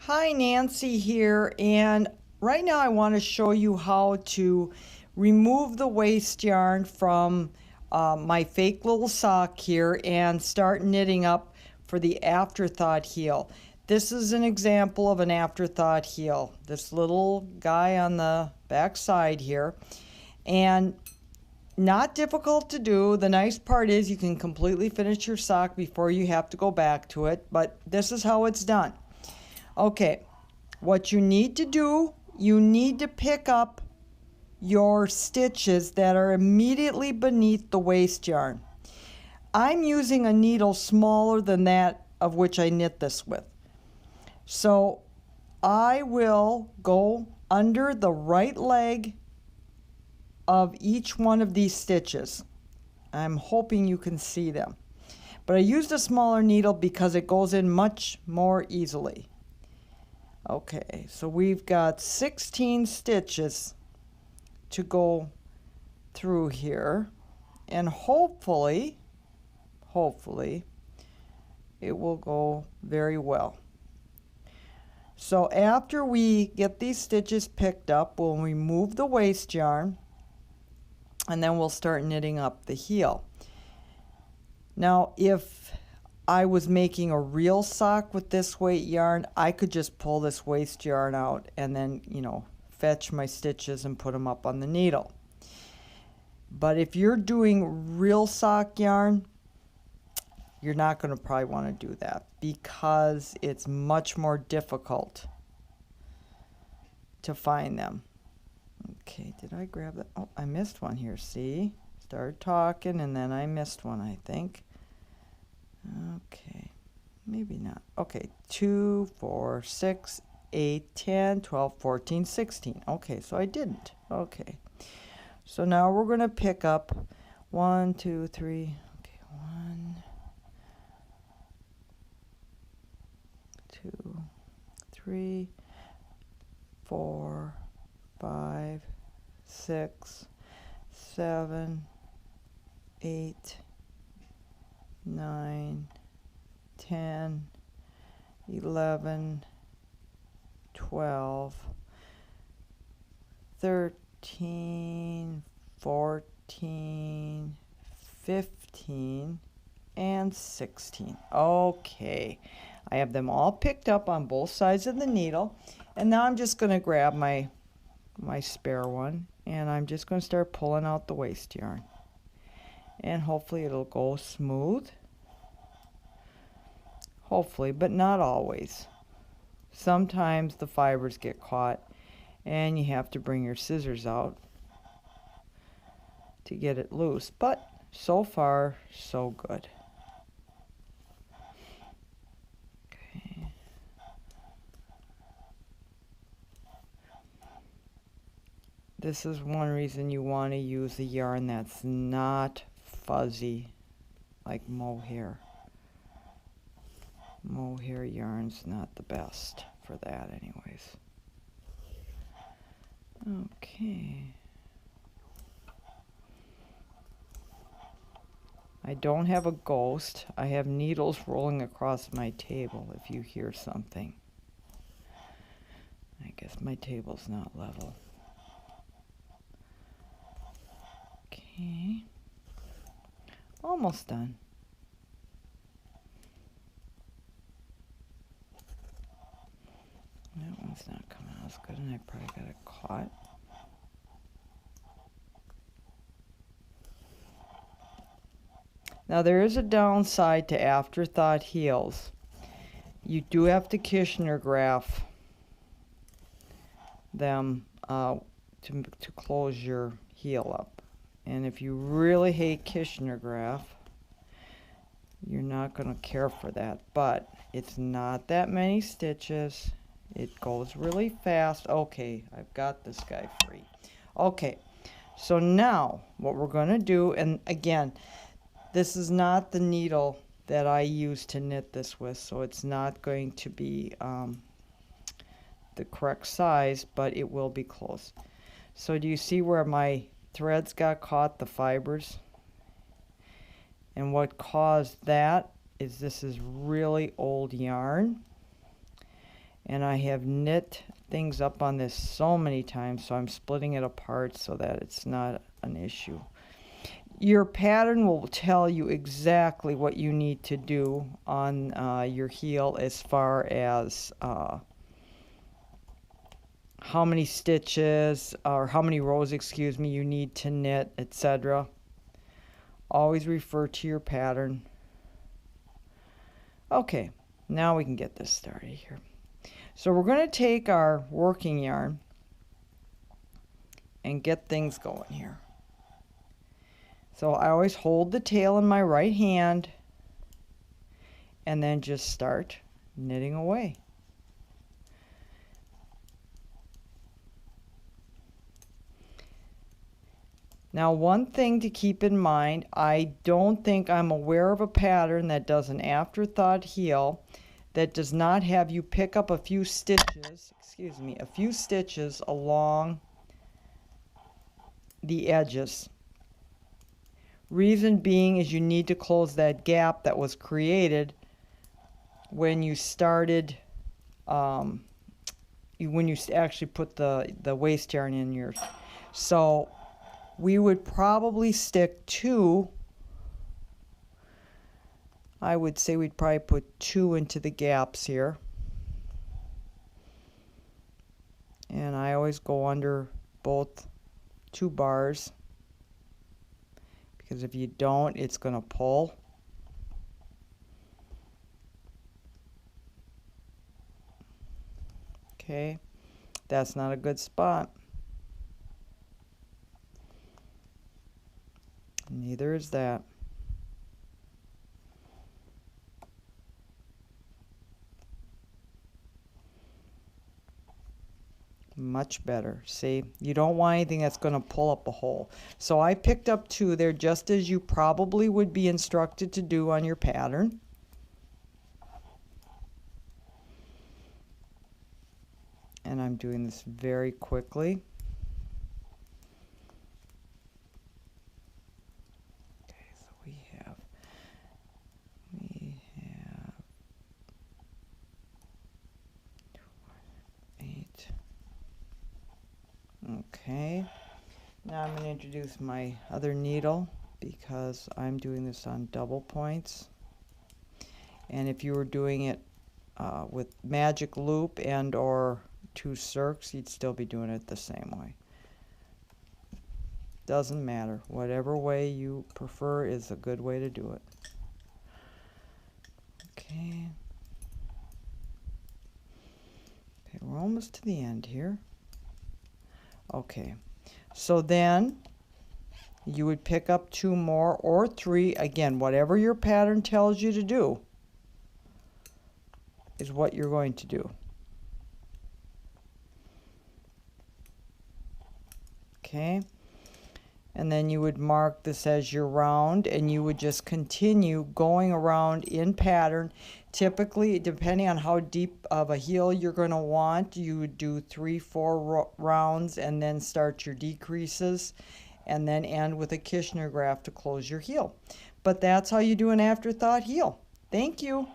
Hi, Nancy here, and right now I want to show you how to remove the waste yarn from my fake little sock here and start knitting up for the Afterthought heel. This is an example of an Afterthought heel, this little guy on the back side here, and not difficult to do. The nice part is you can completely finish your sock before you have to go back to it, but this is how it's done. Okay, what you need to do, you need to pick up your stitches that are immediately beneath the waste yarn. I'm using a needle smaller than that of which I knit this with. So I will go under the right leg of each one of these stitches. I'm hoping you can see them. But I used a smaller needle because it goes in much more easily. Okay, so we've got 16 stitches to go through here, and hopefully it will go very well. So after we get these stitches picked up, we'll remove the waste yarn, and then we'll start knitting up the heel. Now, if I was making a real sock with this weight yarn, I could just pull this waste yarn out and then, fetch my stitches and put them up on the needle. But if you're doing real sock yarn, you're not going to probably want to do that because it's much more difficult to find them. Okay, did I grab that? Oh, I missed one here. See? Started talking and then I missed one, I think. Okay, maybe not. Okay, 2, 4, 6, 8, 10, 12, 14, 16. Okay, so I didn't. Okay, so now we're going to pick up 1, 2, 3. Okay, 1, 2, 3, 4, 5, 6, 7, 8, 9, 10, 11, 12, 13, 14, 15, and 16. Okay, I have them all picked up on both sides of the needle, and now I'm just going to grab my spare one, and I'm just going to start pulling out the waste yarn. And hopefully it'll go smooth. Hopefully, but not always. Sometimes the fibers get caught and you have to bring your scissors out to get it loose. But so far, so good. Okay. This is one reason you want to use a yarn that's not fuzzy like mohair. Mohair yarn's not the best for that anyways. Okay. I don't have a ghost. I have needles rolling across my table if you hear something. I guess my table's not level. Okay. Almost done. That one's not coming out as good, and I probably got it caught. Now there is a downside to Afterthought heels. You do have to Kirschner graph them to close your heel up. And if you really hate Kirschner graph, you're not going to care for that. But it's not that many stitches. It goes really fast. Okay, I've got this guy free. Okay, so now what we're going to do, and again, this is not the needle that I use to knit this with, so it's not going to be the correct size, but it will be close. So do you see where my threads got caught, the fibers? And what caused that is this is really old yarn. And I have knit things up on this so many times, so I'm splitting it apart so that it's not an issue. Your pattern will tell you exactly what you need to do on your heel as far as how many stitches or how many rows, excuse me, you need to knit, etc. Always refer to your pattern. Okay, now we can get this started here. So we're going to take our working yarn and get things going here. So I always hold the tail in my right hand and then just start knitting away. Now, one thing to keep in mind, I don't think I'm aware of a pattern that does an afterthought heel that does not have you pick up a few stitches, a few stitches along the edges. Reason being is you need to close that gap that was created when you started, when you actually put the waist yarn in yours. So we would probably stick two, I would say we'd probably put 2 into the gaps here. And I always go under both 2 bars, because if you don't, it's going to pull. Okay, that's not a good spot. Neither is that. Much better. See, you don't want anything that's going to pull up a hole. So I picked up 2 there, just as you probably would be instructed to do on your pattern. And I'm doing this very quickly. Okay, so we have 8. Okay, now I'm going to introduce my other needle because I'm doing this on double points. And if you were doing it with magic loop and or 2 circs, you'd still be doing it the same way. Doesn't matter. Whatever way you prefer is a good way to do it. Okay. Okay, we're almost to the end here. Okay, so then you would pick up 2 more or 3. Again, whatever your pattern tells you to do is what you're going to do. Okay, and then you would mark this as your round, and you would just continue going around in pattern. Typically, depending on how deep of a heel you're going to want, you would do 3-4 rounds and then start your decreases and then end with a Kirschner graft to close your heel. But that's how you do an afterthought heel. Thank you.